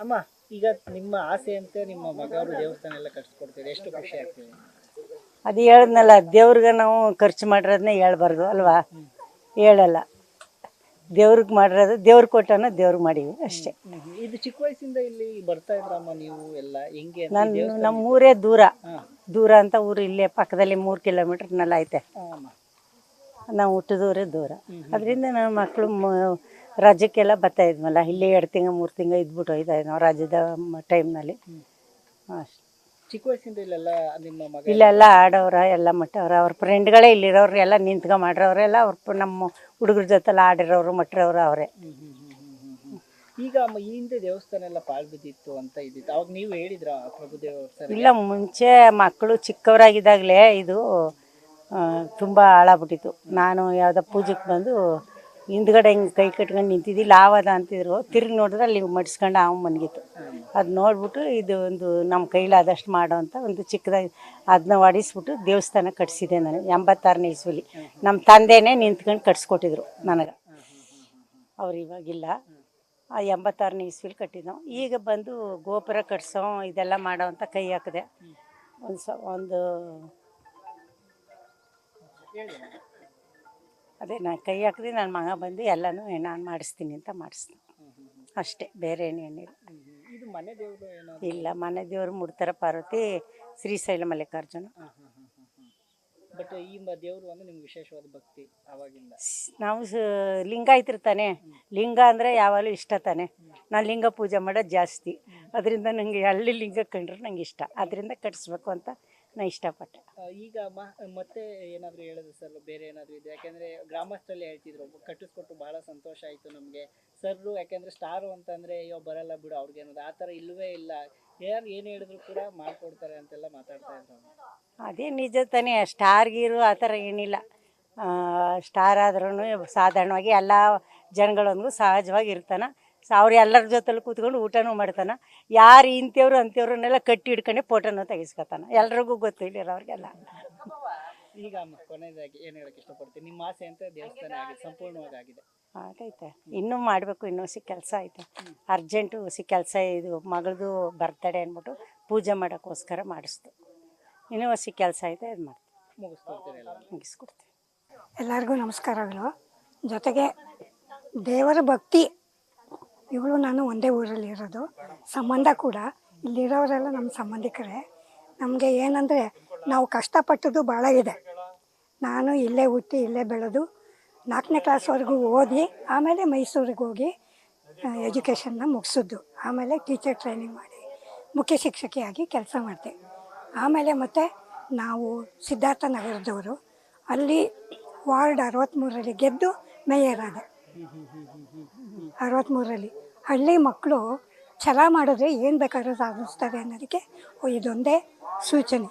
ಅಮ್ಮ, ಈಗ ನಿಮ್ಮ ಆಸೆ ಅಂತ ನಿಮ್ಮ ಮಗ ಅವರು ದೇವಸ್ಥಾನ ಎಲ್ಲ ಕಟ್ಸ್ಕೊಡ್ತೀರಿ, ಎಷ್ಟು ಖುಷಿ ಆಗ್ತಿದೆ? ಅದು ಹೇಳಿದ್ನಲ್ಲ, ದೇವ್ರಿಗೆ ನಾವು ಖರ್ಚು ಮಾಡಿರೋದನ್ನೇ ಹೇಳ್ಬಾರ್ದು ಅಲ್ವಾ? ಹೇಳಲ್ಲ. ದೇವ್ರಿಗೆ ಮಾಡಿರೋದು ದೇವ್ರು ಕೊಟ್ಟನ ದೇವ್ರಿಗೆ ಮಾಡೀವಿ ಅಷ್ಟೇ. ಇದು ಚಿಕ್ಕ ವಯಸ್ಸಿಂದ ಇಲ್ಲಿ ಬರ್ತಾ ಇದ್ರಮ್ಮ ನೀವು ಎಲ್ಲ ಹೆಂಗೆ ಅಂತ? ನಮ್ಮ ಊರೇ ದೂರ ಅಂತ ಊರು ಇಲ್ಲೇ ಪಕ್ಕದಲ್ಲಿ 3 ಕಿಲೋಮೀಟರ್ನೆಲ್ಲ ಐತೆ. ನಾವು ಹುಟ್ಟಿದೂರೇ ದೂರ. ಅದರಿಂದ ನನ್ನ ಮಕ್ಕಳು ರಾಜ್ಯಕ್ಕೆಲ್ಲ ಬರ್ತಾ ಇದ್ವಲ್ಲ, ಇಲ್ಲೇ 2 ತಿಂಗಳು 3 ತಿಂಗಳು ಇದ್ಬಿಟ್ಟು ಹೋಯ್ತಾ ನಾವು ರಾಜ್ಯದ ಟೈಮ್ನಲ್ಲಿ ಅಷ್ಟೇ. ಚಿಕ್ಕ ವಯಸ್ಸಿಂದ ಇಲ್ಲೆಲ್ಲ ನಿಮ್ಮ ಮಗ ಇಲ್ಲೆಲ್ಲ ಆಡೋರ ಎಲ್ಲ ಮಟ್ಟವ್ರ, ಅವ್ರ ಫ್ರೆಂಡ್ಗಳೇ ಇಲ್ಲಿರೋರು ಎಲ್ಲ ನಿಂತ್ಕೊ ಮಾಡಿರೋರೆಲ್ಲ ಅವ್ರ ನಮ್ಮ ಹುಡುಗರ ಜೊತೆಲ್ಲ ಆಡಿರೋರು ಮಟ್ಟಿರೋರು ಅವರೇ. ಈಗ ಈ ಹಿಂದೆ ದೇವಸ್ಥಾನ ಎಲ್ಲ ಪಾಳು ಬಿದ್ದಿತ್ತು ಅಂತ ಇದ್ದಿತ್ತು, ಅವಾಗ ನೀವು ಹೇಳಿದ್ರ ಪ್ರಭುದೇವ? ಇಲ್ಲ, ಮುಂಚೆ ಮಕ್ಕಳು ಚಿಕ್ಕವರಾಗಿದ್ದಾಗಲೇ ಇದು ತುಂಬ ಹಾಳಾಗ್ಬಿಟ್ಟಿತ್ತು. ನಾನು ಯಾವುದೋ ಪೂಜೆಗೆ ಬಂದು ಹಿಂದ್ಗಡೆ ಹಿಂಗೆ ಕೈ ಕಟ್ಕೊಂಡು ನಿಂತಿದ್ದು ಲಾವದ ಅಂತಿದ್ರು. ತಿರುಗಿ ನೋಡಿದ್ರೆ ಅಲ್ಲಿ ಮಡಿಸ್ಕೊಂಡು ಅವ ಮನ್ಗಿತ್ತು. ಅದು ನೋಡ್ಬಿಟ್ಟು ಇದು ಒಂದು ನಮ್ಮ ಕೈಲಾದಷ್ಟು ಮಾಡೋ ಅಂತ ಒಂದು ಚಿಕ್ಕದಾಗಿ ಅದನ್ನ ಹೊಡಿಸ್ಬಿಟ್ಟು ದೇವಸ್ಥಾನ ಕಟ್ಸಿದೆ ನಾನು 86ನೇ ಇಸ್ವಿಲಿ. ನಮ್ಮ ತಂದೆನೇ ನಿಂತ್ಕೊಂಡು ಕಟ್ಸ್ಕೊಟ್ಟಿದ್ರು ನನಗೆ. ಅವ್ರು ಇವಾಗಿಲ್ಲ. ಆ 86ನೇ ಇಸ್ವಿಲಿ ಕಟ್ಟಿದ್ದು. ಈಗ ಬಂದು ಗೋಪುರ ಕಟ್ಸೋ ಇದೆಲ್ಲ ಮಾಡೋ ಅಂತ ಕೈ ಹಾಕಿದೆ. ಒಂದು ಅದೇ ನಾನು ಕೈ ಹಾಕಿದೆ, ನನ್ನ ಮಗ ಬಂದು ಎಲ್ಲನೂ ನಾನು ಮಾಡಿಸ್ತೀನಿ ಅಂತ ಮಾಡಿಸ್ತೀನಿ ಅಷ್ಟೇ, ಬೇರೆ ಏನೇನಿಲ್ಲ. ಇಲ್ಲ, ಮನೆ ದೇವರು ಮುಡ್ತಾರ ಪಾರ್ವತಿ, ಶ್ರೀಶೈಲ ಮಲ್ಲಿಕಾರ್ಜುನ. ಬಟ್ ಈ ದೇವರು ಅಂದ್ರೆ ನಿಮ್ಗೆ ವಿಶೇಷವಾದ ಭಕ್ತಿ ಅವಾಗಿಂದ? ನಾವು ಲಿಂಗಾಯತರು ತಾನೆ, ಲಿಂಗ ಅಂದರೆ ಯಾವಾಗಲೂ ಇಷ್ಟ ತಾನೆ. ನಾನು ಲಿಂಗ ಪೂಜೆ ಮಾಡೋದು ಜಾಸ್ತಿ. ಅದರಿಂದ ನನಗೆ ಹಳ್ಳಿ ಲಿಂಗ ಕಂಡ್ರೆ ನಂಗೆ ಇಷ್ಟ. ಅದರಿಂದ ಕಟ್ಟಿಸ್ಬೇಕು ಅಂತ ನಾನು ಇಷ್ಟಪಟ್ಟೆ. ಈಗ ಮತ್ತೆ ಏನಾದರೂ ಹೇಳಿದ್ರು ಸರ್, ಬೇರೆ ಏನಾದರೂ ಇದೆ? ಯಾಕೆಂದರೆ ಗ್ರಾಮಸ್ಥರಲ್ಲಿ ಹೇಳ್ತಿದ್ರು ಕಟ್ಟಿಸ್ಕೊಟ್ಟು ಭಾಳ ಸಂತೋಷ ಆಯಿತು ನಮಗೆ ಸರ್ರು, ಯಾಕೆಂದರೆ ಸ್ಟಾರು ಅಂತಂದರೆ ಅಯ್ಯೋ ಬರಲ್ಲ ಬಿಡು ಅವ್ರಿಗೇನದು, ಆ ಥರ ಇಲ್ಲವೇ ಇಲ್ಲ, ಯಾರು ಏನು ಹೇಳಿದ್ರು ಕೂಡ ಮಾಡಿಕೊಡ್ತಾರೆ ಅಂತೆಲ್ಲ ಮಾತಾಡ್ತಾ ಇದ್ರು. ಅದೇ ನಿಜ ತಾನೇ. ಸ್ಟಾರ್ ಗೀರು ಆ ಥರ ಏನಿಲ್ಲ. ಸ್ಟಾರ್ ಆದ್ರೂ ಸಾಧಾರಣವಾಗಿ ಎಲ್ಲ ಜನಗಳೊಂದಿಗೂ ಸಹಜವಾಗಿ ಇರ್ತಾನೆ. ಅವ್ರು ಎಲ್ಲರ ಜೊತೆಲಿ ಕೂತ್ಕೊಂಡು ಊಟನೂ ಮಾಡ್ತಾನೆ. ಯಾರು ಇಂಥವ್ರು ಅಂಥವ್ರನ್ನೆಲ್ಲ ಕಟ್ಟಿ ಹಿಡ್ಕೊಂಡೆ ಫೋಟೋನು ತೆಗಿಸ್ಕೊತಾನೆ. ಎಲ್ರಿಗೂ ಗೊತ್ತು ಇಲ್ಲಿರೋರಿಗೆಲ್ಲ. ಈಗ ಕೊನೆಯದಾಗಿ ಏನು ಹೇಳಕ್ಕೆ ಇಷ್ಟಪಡ್ತೀನಿ? ನಿಮ್ಮ ಆಸೆ ಅಂತ ದೇವಸ್ಥಾನ ಆಗಿದೆ, ಸಂಪೂರ್ಣವಾಗಿ ಆಗಿದೆ? ಆಗೈತೆ, ಇನ್ನೂ ಮಾಡಬೇಕು. ಇನ್ನೂ ಕೆಲಸ ಐತೆ, ಅರ್ಜೆಂಟು ಕೆಲಸ. ಇದು ಮಗಳದು ಬರ್ತಡೇ ಅಂದ್ಬಿಟ್ಟು ಪೂಜೆ ಮಾಡೋಕ್ಕೋಸ್ಕರ ಮಾಡಿಸ್ತು. ಇನ್ನೂ ಕೆಲಸ ಐತೆ, ಇದು ಮಾಡ್ತೀವಿ, ಮುಗಿಸ್ಕೊಡ್ತೀವಿ. ಎಲ್ಲರಿಗೂ ನಮಸ್ಕಾರಗಳು. ಜೊತೆಗೆ ದೇವರ ಭಕ್ತಿ, ಇವಳು ನಾನು ಒಂದೇ ಊರಲ್ಲಿ ಇರೋದು. ಸಂಬಂಧ ಕೂಡ ಇಲ್ಲಿರೋರೆಲ್ಲ ನಮ್ಮ ಸಂಬಂಧಿಕರೇ. ನಮಗೆ ಏನಂದರೆ ನಾವು ಕಷ್ಟಪಟ್ಟದ್ದು ಭಾಳ ಇದೆ. ನಾನು ಇಲ್ಲೇ ಹುಟ್ಟಿ ಇಲ್ಲೇ ಬೆಳೆದು 4ನೇ ಕ್ಲಾಸ್ವರೆಗೂ ಓದಿ ಆಮೇಲೆ ಮೈಸೂರಿಗೆ ಹೋಗಿ ಎಜುಕೇಷನ್ನ ಮುಗಿಸಿದ್ದು. ಆಮೇಲೆ ಟೀಚರ್ ಟ್ರೈನಿಂಗ್ ಮಾಡಿ ಮುಖ್ಯ ಶಿಕ್ಷಕಿಯಾಗಿ ಕೆಲಸ ಮಾಡಿದೆ. ಆಮೇಲೆ ಮತ್ತೆ ನಾವು ಸಿದ್ಧಾರ್ಥ ನಗರದವರು, ಅಲ್ಲಿ ವಾರ್ಡ್ 63ರಲ್ಲಿ ಗೆದ್ದು ಮೇಯರ್ ಆದೆ. 63ರಲ್ಲಿ ಹಳ್ಳಿ ಮಕ್ಕಳು ಛಲ ಮಾಡಿದ್ರೆ ಏನು ಬೇಕಾದ್ರೂ ಸಾಧಿಸ್ತಾರೆ ಅನ್ನೋದಕ್ಕೆ ಇದೊಂದೇ ಸೂಚನೆ.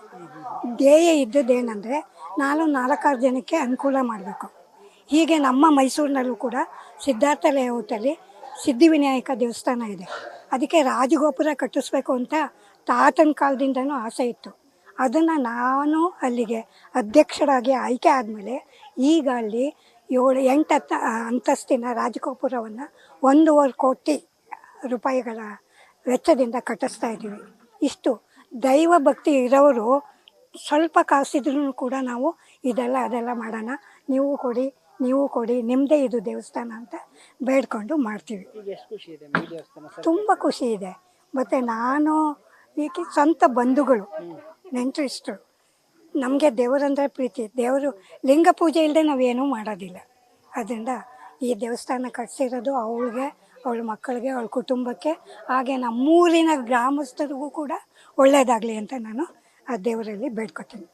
ಧ್ಯೇಯ ಇದ್ದದ್ದೇನೆಂದರೆ ನಾನು 4-6 ಜನಕ್ಕೆ ಅನುಕೂಲ ಮಾಡಬೇಕು. ಹೀಗೆ ನಮ್ಮ ಮೈಸೂರಿನಲ್ಲೂ ಕೂಡ ಸಿದ್ಧಾರ್ಥ ಲೇಔಟಲ್ಲಿ ಸಿದ್ಧಿವಿನಾಯಕ ದೇವಸ್ಥಾನ ಇದೆ. ಅದಕ್ಕೆ ರಾಜಗೋಪುರ ಕಟ್ಟಿಸ್ಬೇಕು ಅಂತ ತಾತನ ಕಾಲದಿಂದನೂ ಆಸೆ ಇತ್ತು. ಅದನ್ನು ನಾನು ಅಲ್ಲಿಗೆ ಅಧ್ಯಕ್ಷರಾಗಿ ಆಯ್ಕೆ ಆದಮೇಲೆ ಈಗ ಅಲ್ಲಿ 7-8 ಅಂತಸ್ತಿನ ರಾಜಗೋಪುರವನ್ನು 1.5 ಕೋಟಿ ರೂಪಾಯಿಗಳ ವೆಚ್ಚದಿಂದ ಕಟ್ಟಿಸ್ತಾ ಇದ್ದೀವಿ. ಇಷ್ಟು ದೈವ ಭಕ್ತಿ ಇರೋರು ಸ್ವಲ್ಪ ಕಾಸಿದ್ರೂ ಕೂಡ ನಾವು ಅದೆಲ್ಲ ಮಾಡೋಣ, ನೀವು ಕೊಡಿ, ನಿಮ್ಮದೇ ಇದು ದೇವಸ್ಥಾನ ಅಂತ ಬೇಡ್ಕೊಂಡು ಮಾಡ್ತೀವಿ. ತುಂಬ ಖುಷಿ ಇದೆ. ಮತ್ತು ನಾನು ಈಗ ಸ್ವಂತ ಬಂಧುಗಳು ನೆಂಟರಿಷ್ಟರು, ನಮಗೆ ದೇವರಂದರೆ ಪ್ರೀತಿ. ದೇವರು ಲಿಂಗ ಪೂಜೆ ಇಲ್ಲದೆ ನಾವೇನೂ ಮಾಡೋದಿಲ್ಲ. ಅದರಿಂದ ಈ ದೇವಸ್ಥಾನ ಕಟ್ಟಿಸಿರೋದು ಅವಳಿಗೆ, ಅವಳ ಮಕ್ಕಳಿಗೆ, ಅವಳ ಕುಟುಂಬಕ್ಕೆ, ಹಾಗೆ ನಮ್ಮೂರಿನ ಗ್ರಾಮಸ್ಥರಿಗೂ ಕೂಡ ಒಳ್ಳೆಯದಾಗಲಿ ಅಂತ ನಾನು ಆ ದೇವರಲ್ಲಿ ಬೇಡ್ಕೊತೀನಿ.